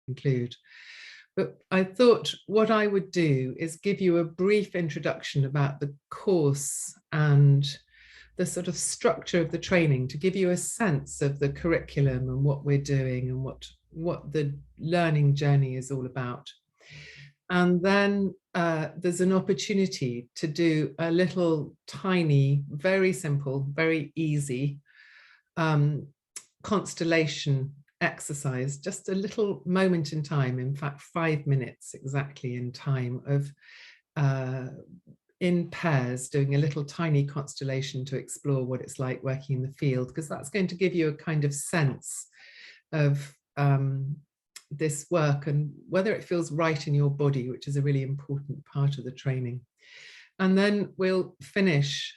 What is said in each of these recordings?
include. But I thought what I would do is give you a brief introduction about the course and the sort of structure of the training, to give you a sense of the curriculum and what we're doing and what the learning journey is all about. And then there's an opportunity to do a little tiny, very simple, very easy constellation exercise, just a little moment in time, in fact 5 minutes exactly in time, of in pairs doing a little tiny constellation to explore what it's like working in the field, because that's going to give you a kind of sense of this work and whether it feels right in your body, which is a really important part of the training. And then we'll finish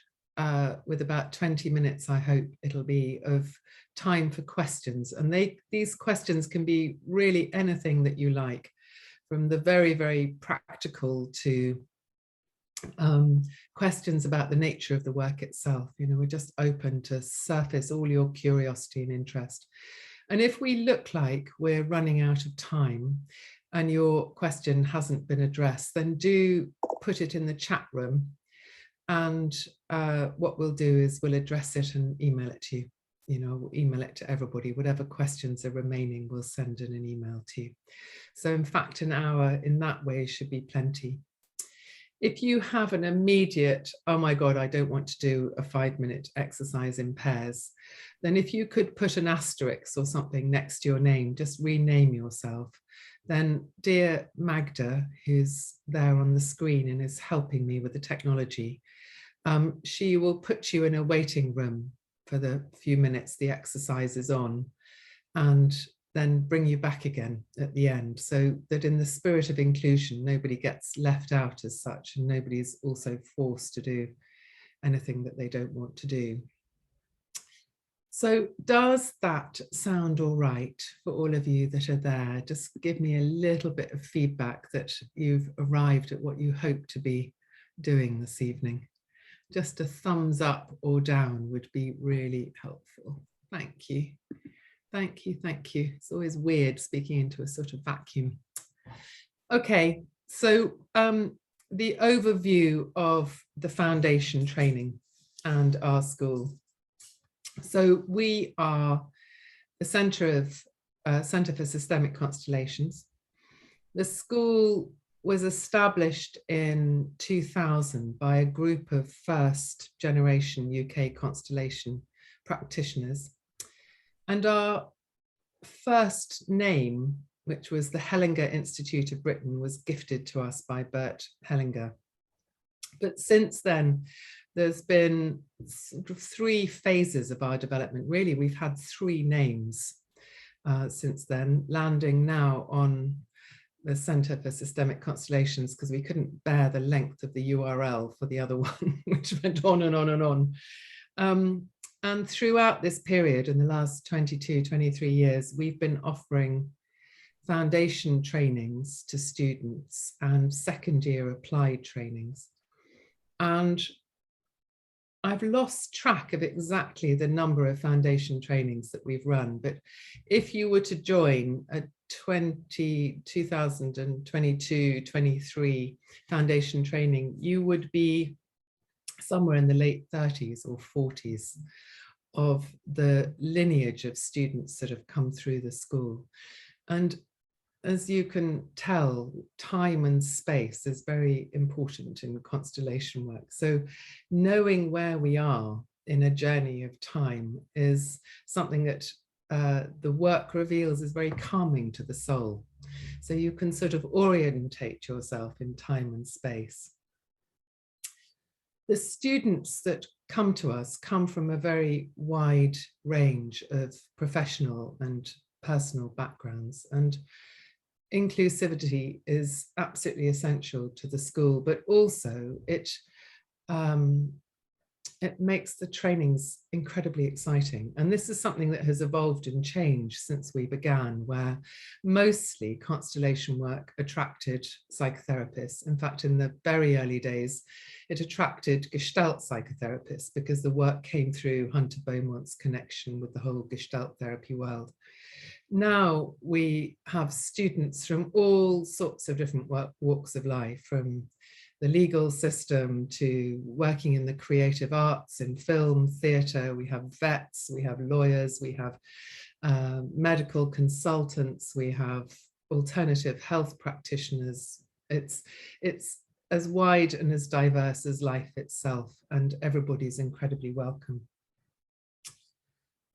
with about 20 minutes, I hope it'll be, of time for questions. And these questions can be really anything that you like, from the very, very practical to questions about the nature of the work itself. You know, we're just open to surface all your curiosity and interest. And if we look like we're running out of time and your question hasn't been addressed, then do put it in the chat room. And what we'll do is we'll address it and email it to you. You know, we'll email it to everybody. Whatever questions are remaining, we'll send in an email to you. So in fact, an hour in that way should be plenty. If you have an immediate, oh my God, I don't want to do a 5-minute exercise in pairs, then if you could put an asterisk or something next to your name, just rename yourself, then dear Magda, who's there on the screen and is helping me with the technology, she will put you in a waiting room for the few minutes the exercise is on, and then bring you back again at the end, so that in the spirit of inclusion, nobody gets left out as such, and nobody's also forced to do anything that they don't want to do. So does that sound all right for all of you that are there? Just give me a little bit of feedback that you've arrived at what you hope to be doing this evening. Just a thumbs up or down would be really helpful. Thank you. Thank you, thank you. It's always weird speaking into a sort of vacuum. Okay, so the overview of the foundation training and our school. So we are the Centre for Systemic Constellations. The school was established in 2000 by a group of first generation UK constellation practitioners. And our first name, which was the Hellinger Institute of Britain, was gifted to us by Bert Hellinger. But since then, there's been sort of 3 phases of our development. Really, we've had 3 names since then, landing now on the Centre for Systemic Constellations, because we couldn't bear the length of the URL for the other one, which went on and on and on. And throughout this period, in the last 22, 23 years, we've been offering foundation trainings to students and second year applied trainings. And I've lost track of exactly the number of foundation trainings that we've run, but if you were to join a 2022-23 foundation training, you would be somewhere in the late 30s or 40s of the lineage of students that have come through the school. And as you can tell, time and space is very important in constellation work. So knowing where we are in a journey of time is something that the work reveals is very calming to the soul. So you can sort of orientate yourself in time and space. The students that come to us come from a very wide range of professional and personal backgrounds, and inclusivity is absolutely essential to the school, but also it makes the trainings incredibly exciting. And this is something that has evolved and changed since we began, where mostly constellation work attracted psychotherapists. In fact, in the very early days, it attracted Gestalt psychotherapists because the work came through Hunter Beaumont's connection with the whole Gestalt therapy world. now we have students from all sorts of different walks of life, from the legal system to working in the creative arts, in film, theatre. We have vets, we have lawyers, we have medical consultants, we have alternative health practitioners. It's as wide and as diverse as life itself, and everybody's incredibly welcome.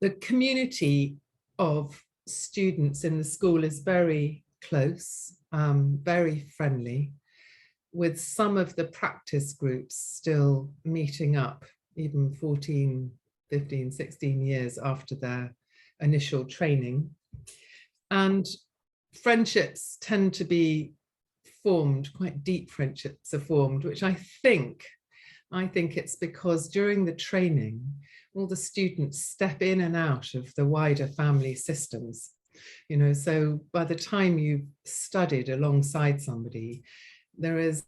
The community of students in the school is very close, very friendly, with some of the practice groups still meeting up even 14, 15, 16 years after their initial training. And friendships tend to be formed, quite deep friendships are formed, which I think it's because during the training, all the students step in and out of the wider family systems. You know, so by the time you've studied alongside somebody, there is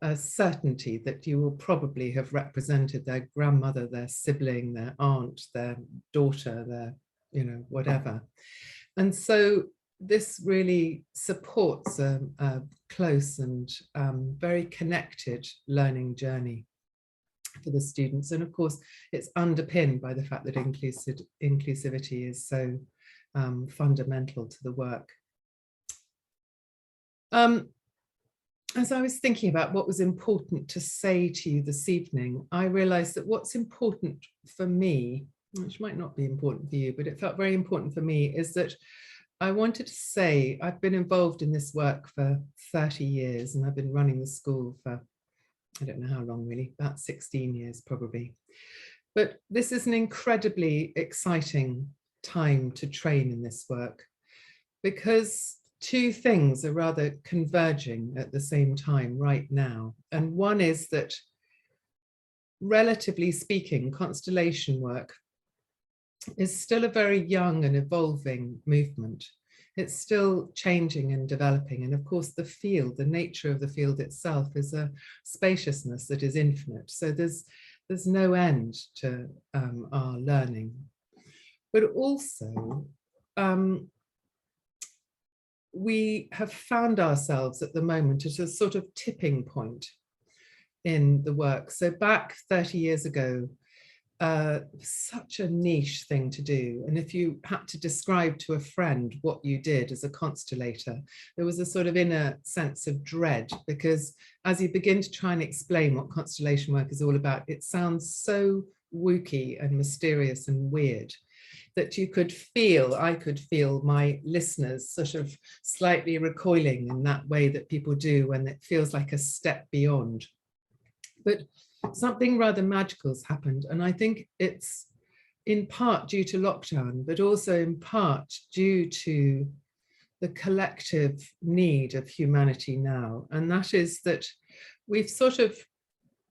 a certainty that you will probably have represented their grandmother, their sibling, their aunt, their daughter, their, you know, whatever. And so this really supports a close and very connected learning journey for the students. And of course, it's underpinned by the fact that inclusivity is so fundamental to the work. As I was thinking about what was important to say to you this evening, I realized that what's important for me, which might not be important for you, but it felt very important for me, is that I wanted to say I've been involved in this work for 30 years, and I've been running the school for, I don't know how long really, about 16 years probably. But this is an incredibly exciting time to train in this work, because two things are rather converging at the same time right now. And one is that, relatively speaking, constellation work is still a very young and evolving movement. It's still changing and developing. And of course, the field, the nature of the field itself is a spaciousness that is infinite. So there's no end to our learning. But also, we have found ourselves at the moment at a sort of tipping point in the work. So back 30 years ago, such a niche thing to do. And if you had to describe to a friend what you did as a constellator, there was a sort of inner sense of dread, because as you begin to try and explain what constellation work is all about, it sounds so wooky and mysterious and weird that you could feel, I could feel my listeners sort of slightly recoiling in that way that people do when it feels like a step beyond. But something rather magical has happened. And I think it's in part due to lockdown, but also in part due to the collective need of humanity now. And that is that we've sort of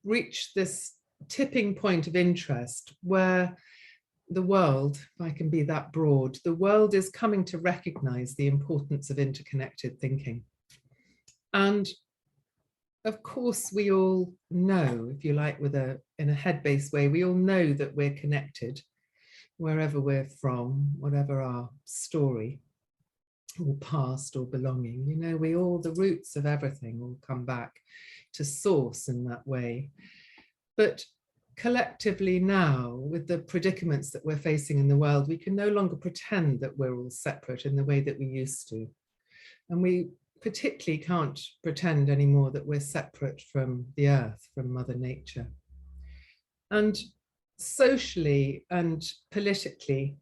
reached this tipping point of interest where the world, if I can be that broad, the world is coming to recognize the importance of interconnected thinking. And of course, we all know, if you like, in a head-based way, we all know that we're connected wherever we're from, whatever our story or past or belonging. You know, the roots of everything all come back to source in that way. But collectively now, with the predicaments that we're facing in the world, we can no longer pretend that we're all separate in the way that we used to. And we particularly can't pretend anymore that we're separate from the earth, from Mother Nature. And socially and politically,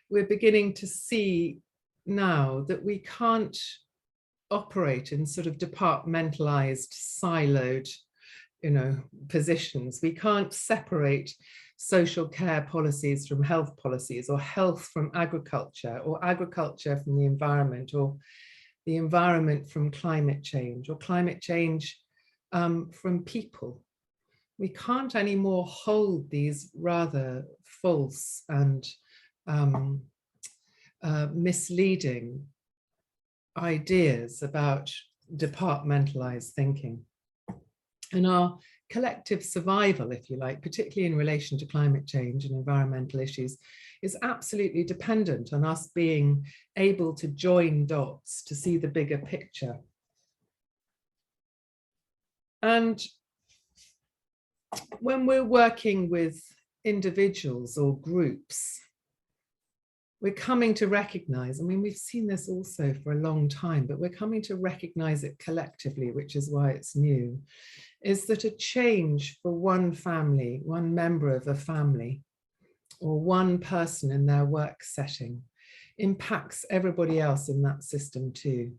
we're beginning to see now that we can't operate in sort of departmentalized, siloed, positions. We can't separate social care policies from health policies, or health from agriculture, or agriculture from the environment, or the environment from climate change, or climate change from people. We can't anymore hold these rather false and misleading ideas about departmentalized thinking. And our collective survival, if you like, particularly in relation to climate change and environmental issues, is absolutely dependent on us being able to join dots to see the bigger picture. And when we're working with individuals or groups, we're coming to recognize, I mean, we've seen this also for a long time, but we're coming to recognize it collectively, which is why it's new, is that a change for one family, one member of a family, or one person in their work setting impacts everybody else in that system too.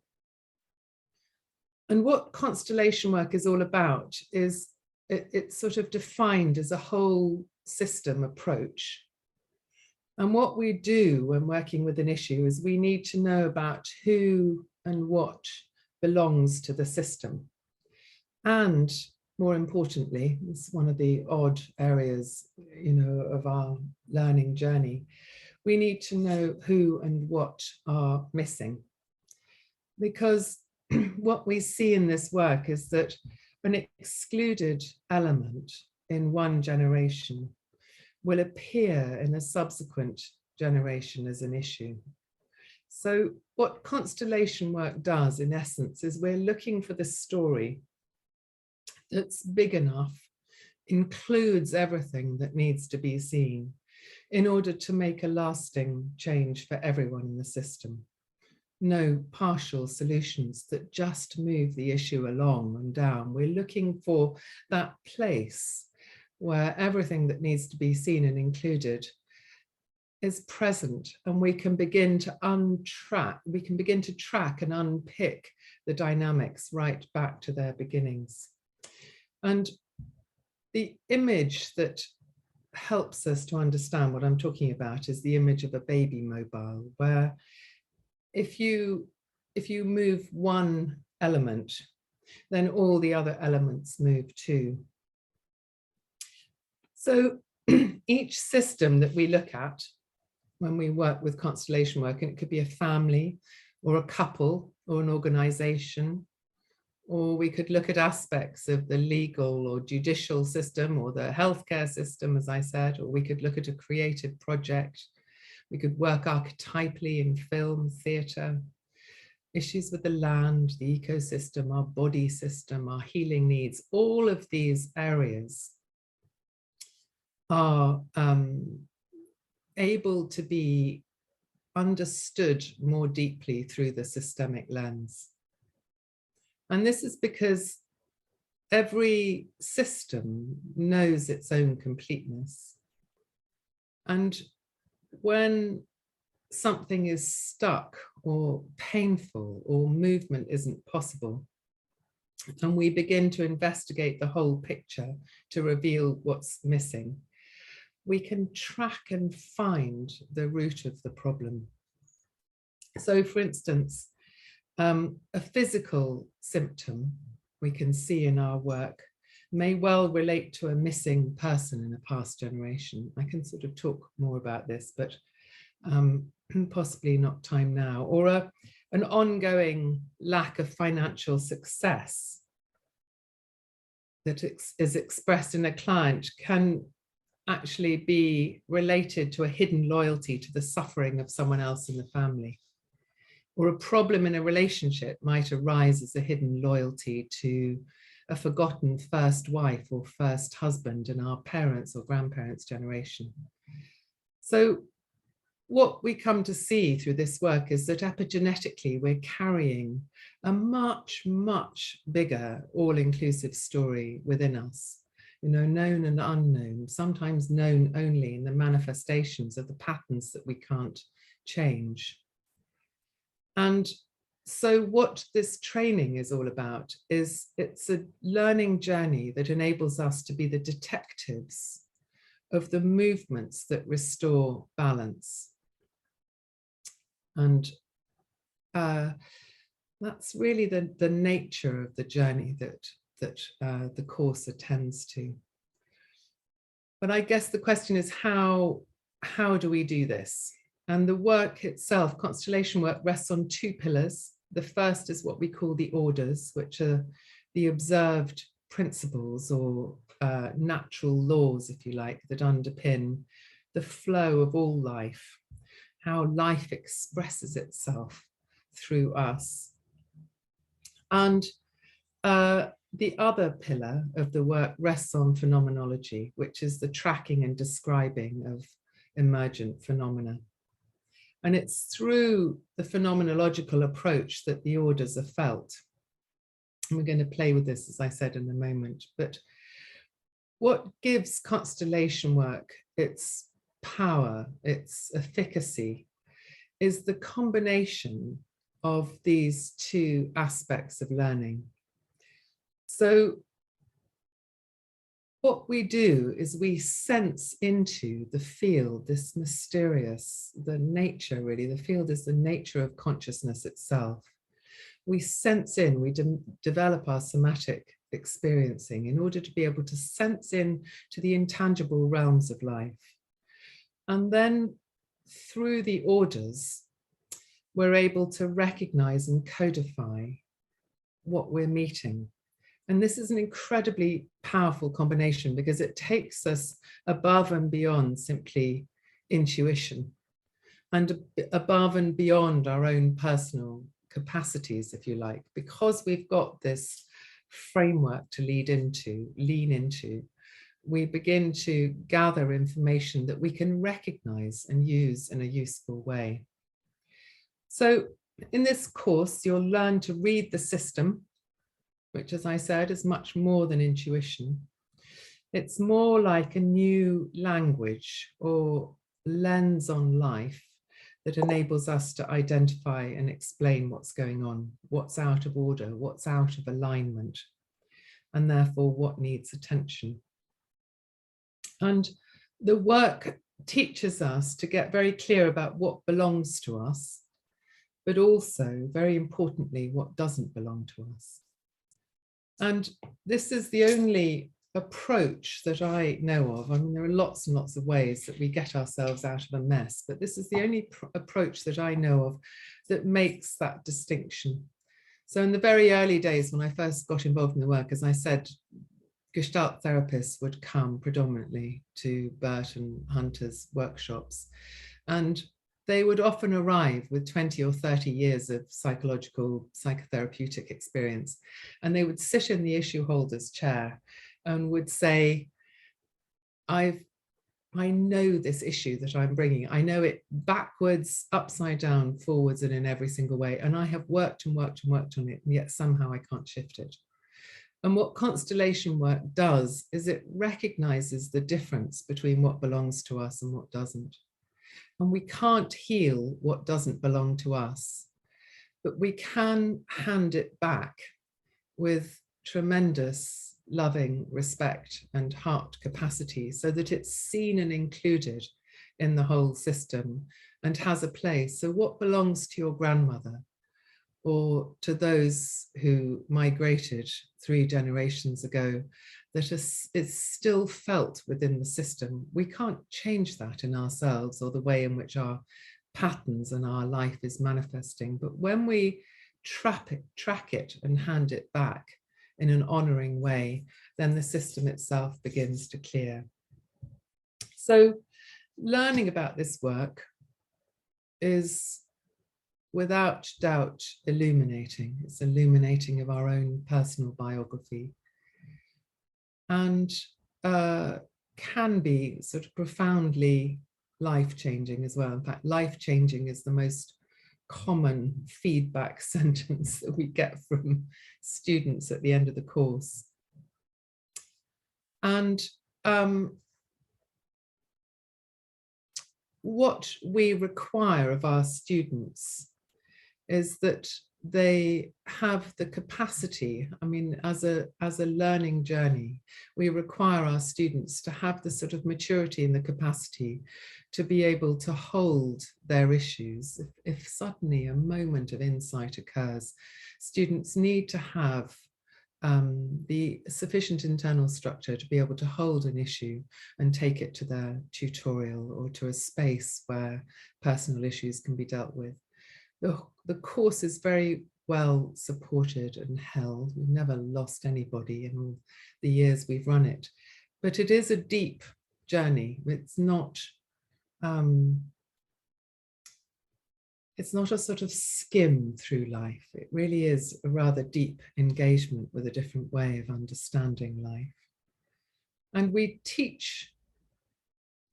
And what constellation work is all about is it's sort of defined as a whole system approach. And what we do when working with an issue is we need to know about who and what belongs to the system. And more importantly, it's one of the odd areas, you know, of our learning journey, we need to know who and what are missing. Because what we see in this work is that an excluded element in one generation will appear in a subsequent generation as an issue. So what constellation work does, in essence, is we're looking for the story that's big enough, includes everything that needs to be seen in order to make a lasting change for everyone in the system. No partial solutions that just move the issue along and down. We're looking for that place where everything that needs to be seen and included is present, and we can begin to track and unpick the dynamics right back to their beginnings. And the image that helps us to understand what I'm talking about is the image of a baby mobile, where if you move one element, then all the other elements move too. So each system that we look at when we work with constellation work, and it could be a family or a couple or an organization, or we could look at aspects of the legal or judicial system or the healthcare system, as I said, or we could look at a creative project. We could work archetypally in film, theatre, issues with the land, the ecosystem, our body system, our healing needs. All of these areas are able to be understood more deeply through the systemic lens. And this is because every system knows its own completeness. And when something is stuck or painful or movement isn't possible, and we begin to investigate the whole picture to reveal what's missing, we can track and find the root of the problem. So for instance, a physical symptom we can see in our work may well relate to a missing person in a past generation. I can sort of talk more about this, but possibly not time now. Or an ongoing lack of financial success that is expressed in a client can actually be related to a hidden loyalty to the suffering of someone else in the family. Or a problem in a relationship might arise as a hidden loyalty to a forgotten first wife or first husband in our parents' or grandparents' generation. So what we come to see through this work is that epigenetically we're carrying a much, much bigger all-inclusive story within us, you know, known and unknown, sometimes known only in the manifestations of the patterns that we can't change. And so what this training is all about is it's a learning journey that enables us to be the detectives of the movements that restore balance. And that's really the nature of the journey that the course attends to. But I guess the question is, how do we do this? And the work itself, constellation work, rests on two pillars. The first is what we call the orders, which are the observed principles or natural laws, if you like, that underpin the flow of all life, how life expresses itself through us. And the other pillar of the work rests on phenomenology, which is the tracking and describing of emergent phenomena. And it's through the phenomenological approach that the orders are felt. And we're going to play with this, as I said, in a moment. But what gives constellation work its power, its efficacy, is the combination of these two aspects of learning. So what we do is we sense into the field, this mysterious, the nature really, the field is the nature of consciousness itself. We sense in, we develop our somatic experiencing in order to be able to sense in to the intangible realms of life. And then through the orders, we're able to recognize and codify what we're meeting. And this is an incredibly powerful combination because it takes us above and beyond simply intuition and above and beyond our own personal capacities, if you like, because we've got this framework to lean into, we begin to gather information that we can recognize and use in a useful way. So in this course, you'll learn to read the system, which, as I said, is much more than intuition. It's more like a new language or lens on life that enables us to identify and explain what's going on, what's out of order, what's out of alignment, and therefore what needs attention. And the work teaches us to get very clear about what belongs to us, but also, very importantly, what doesn't belong to us. And this is the only approach that I know of. I mean, there are lots and lots of ways that we get ourselves out of a mess, but this is the only approach that I know of that makes that distinction. So in the very early days, when I first got involved in the work, as I said, Gestalt therapists would come predominantly to Bert and Hunter's workshops, and they would often arrive with 20 or 30 years of psychotherapeutic experience. And they would sit in the issue holder's chair and would say, I know this issue that I'm bringing. I know it backwards, upside down, forwards, and in every single way. And I have worked and worked and worked on it, and yet somehow I can't shift it. And what constellation work does is it recognizes the difference between what belongs to us and what doesn't. And we can't heal what doesn't belong to us, but we can hand it back with tremendous loving respect and heart capacity so that it's seen and included in the whole system and has a place. So what belongs to your grandmother or to those who migrated 3 generations ago that is still felt within the system. We can't change that in ourselves or the way in which our patterns and our life is manifesting. But when we track it and hand it back in an honoring way, then the system itself begins to clear. So learning about this work is without doubt illuminating. It's illuminating of our own personal biography, and can be sort of profoundly life-changing as well. In fact, life-changing is the most common feedback sentence that we get from students at the end of the course. And what we require of our students is that they have the capacity, I mean, as a learning journey, we require our students to have the sort of maturity and the capacity to be able to hold their issues. If suddenly a moment of insight occurs, students need to have the sufficient internal structure to be able to hold an issue and take it to their tutorial or to a space where personal issues can be dealt with. The course is very well supported and held. We've never lost anybody in all the years we've run it, but it is a deep journey. It's not a sort of skim through life. It really is a rather deep engagement with a different way of understanding life. And we teach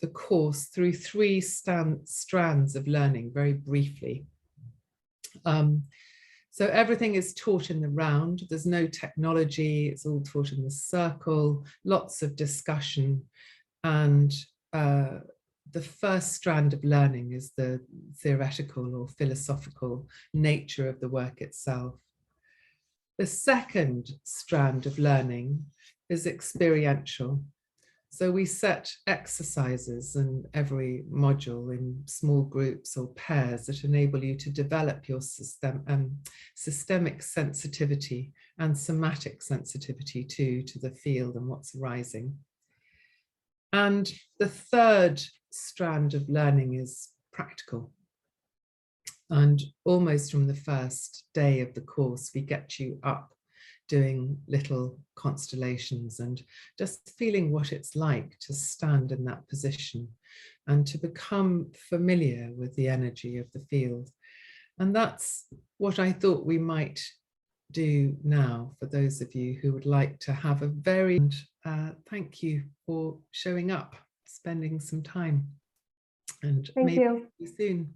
the course through three strands of learning, very briefly. So everything is taught in the round. There's no technology. It's all taught in the circle, lots of discussion. And the first strand of learning is the theoretical or philosophical nature of the work itself. The second strand of learning is experiential. So we set exercises in every module in small groups or pairs that enable you to develop your systemic sensitivity and somatic sensitivity to the field and what's arising. And the third strand of learning is practical. And almost from the first day of the course, we get you up doing little constellations and just feeling what it's like to stand in that position and to become familiar with the energy of the field. And that's what I thought we might do now for those of you who would like to have a very thank you for showing up, spending some time, and Thank maybe you. see you soon.